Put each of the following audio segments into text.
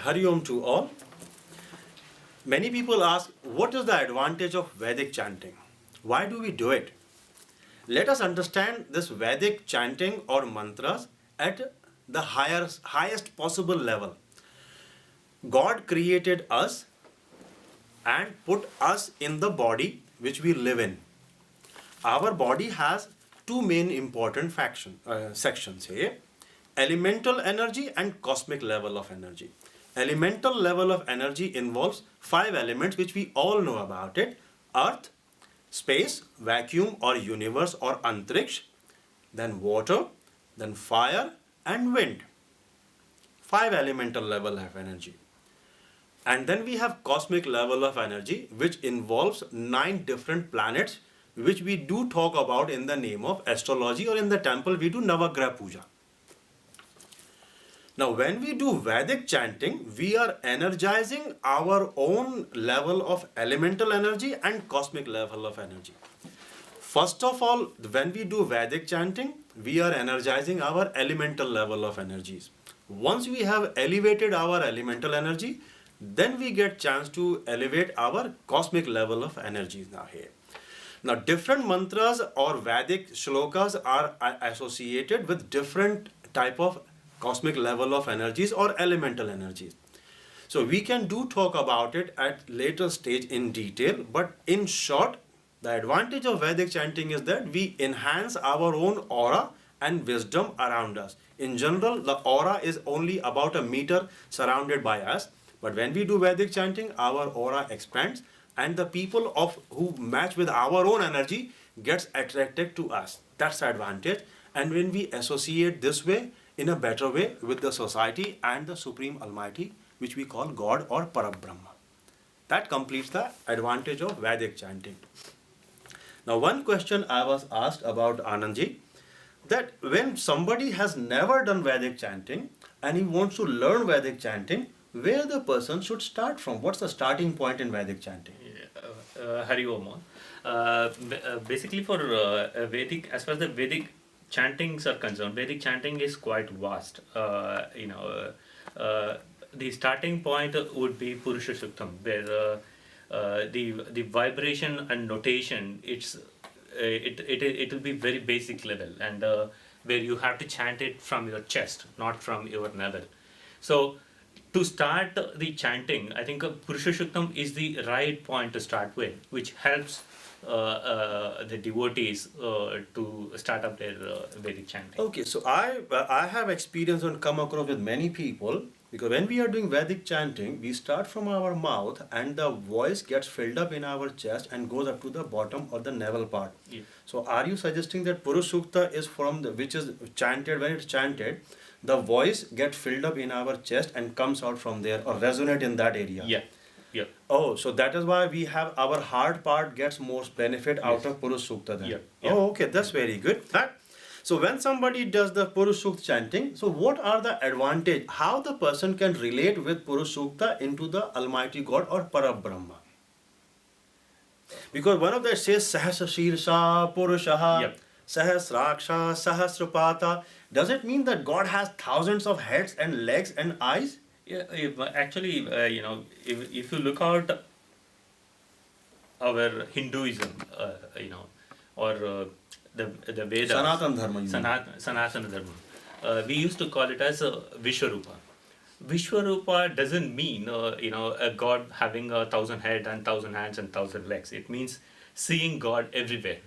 Hari Om to all. Many people ask, what is the advantage of Vedic chanting? Why do we do it? Let us understand this Vedic chanting or mantras at the highest possible level. God created us and put us in the body which we live in. Our body has two main important sections here: elemental energy and cosmic level of energy. Elemental level of energy involves five elements which we all know about it: earth, space, vacuum or universe or antriksh, then water, then fire and wind. Five elemental level of energy. And then we have cosmic level of energy, which involves 9 different planets, which we do talk about in the name of astrology, or in the temple we do Navagrah Puja. Now, when we do Vedic chanting, we are energizing our own level of elemental energy and cosmic level of energy. First of all, when we do Vedic chanting, we are energizing our elemental level of energies. Once we have elevated our elemental energy, then we get chance to elevate our cosmic level of energies now here. Now, different mantras or Vedic shlokas are associated with different type of cosmic level of energies or elemental energies. So we can do talk about it at later stage in detail, but in short, the advantage of Vedic chanting is that we enhance our own aura and wisdom around us. In general, the aura is only about a meter surrounded by us, but when we do Vedic chanting, our aura expands and the people who match with our own energy gets attracted to us. That's the advantage. And when we associate this way, in a better way, with the society and the Supreme Almighty, which we call God or Parabrahma. That completes the advantage of Vedic chanting. Now, one question I was asked about Anandji, that when somebody has never done Vedic chanting and he wants to learn Vedic chanting, where the person should start from? What's the starting point in Vedic chanting? Hari Om. Basically, for Vedic, as far as the Vedic chantings are concerned, Vedic chanting is quite vast. The starting point would be Purusha Suktam, where the vibration and notation it will be very basic level, and where you have to chant it from your chest, not from your navel. So to start the chanting, I think Purusha Shuktam is the right point to start with, which helps the devotees to start up their Vedic chanting. Okay, so I have experience and come across with many people, because when we are doing Vedic chanting, we start from our mouth and the voice gets filled up in our chest and goes up to the bottom or the navel part. Yeah. So are you suggesting that Purush Sukta is which is chanted, when it's chanted, the voice gets filled up in our chest and comes out from there or resonate in that area? Yeah. Yeah. Oh, so that is why we have our heart part gets more benefit out of Purush Sukta then. Yeah. Yeah. Oh, okay, that's very good. So when somebody does the Purush Sukta chanting, so what are the advantage? How the person can relate with Purush Sukta into the Almighty God or Parabrahma? Because one of them says Sahasra Shirsha Purushaha, Yep. Sahasraksha, Sahasrapata. Does it mean that God has thousands of heads and legs and eyes? Yeah, actually, if you look out our Hinduism, or the Vedas, Sanatana Dharma. You mean. Sanatana Dharma, we used to call it as Vishwarupa. Vishwarupa doesn't mean a God having 1,000 heads and 1,000 hands and 1,000 legs. It means seeing God everywhere.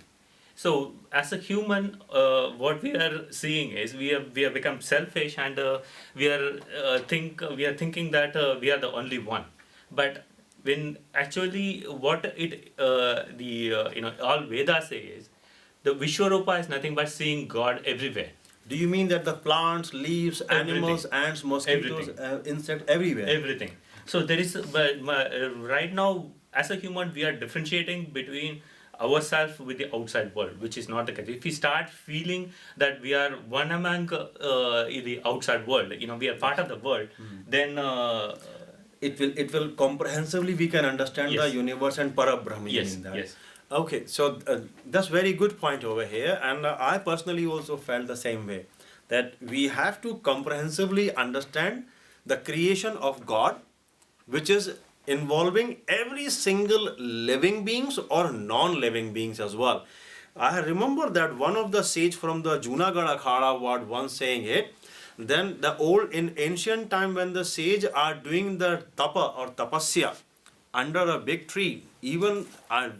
So as a human, what we are seeing is we have become selfish, and we are thinking that we are the only one. But when actually what all Vedas say is, the Vishwarupa is nothing but seeing God everywhere. Do you mean that the plants, leaves, animals, ants, mosquitoes, insects, everywhere? Everything. So there is, right now, as a human, we are differentiating between ourselves with the outside world, which is not the case. If we start feeling that we are one among the outside world, we are part of the world, then it will comprehensively we can understand Yes. the universe and Parabrahma. Yes, In that. yes. Okay, so that's very good point over here, and I personally also felt the same way, that we have to comprehensively understand the creation of God, which is involving every single living beings or non-living beings as well. I remember that one of the sage from the Junagadh Akhada was once saying it. Then the old in ancient time when the sage are doing the tapa or tapasya under a big tree, even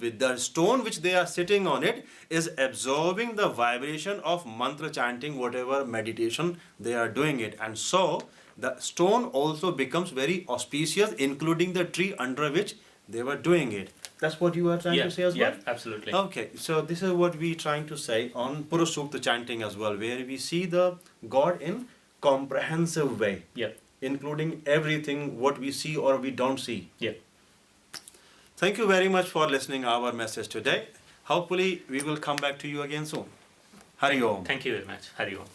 with the stone which they are sitting on it is absorbing the vibration of mantra chanting, whatever meditation they are doing it, and so the stone also becomes very auspicious, including the tree under which they were doing it. That's what you are trying Yeah, to say as well? yeah, absolutely. Okay, so this is what we trying to say on Purush Sukta chanting as well, where we see the God in comprehensive way, Yeah, including everything what we see or we don't see. yeah. Thank you very much for listening our message today. Hopefully we will come back to you again soon. Hari Om. Thank you very much. Hari Om.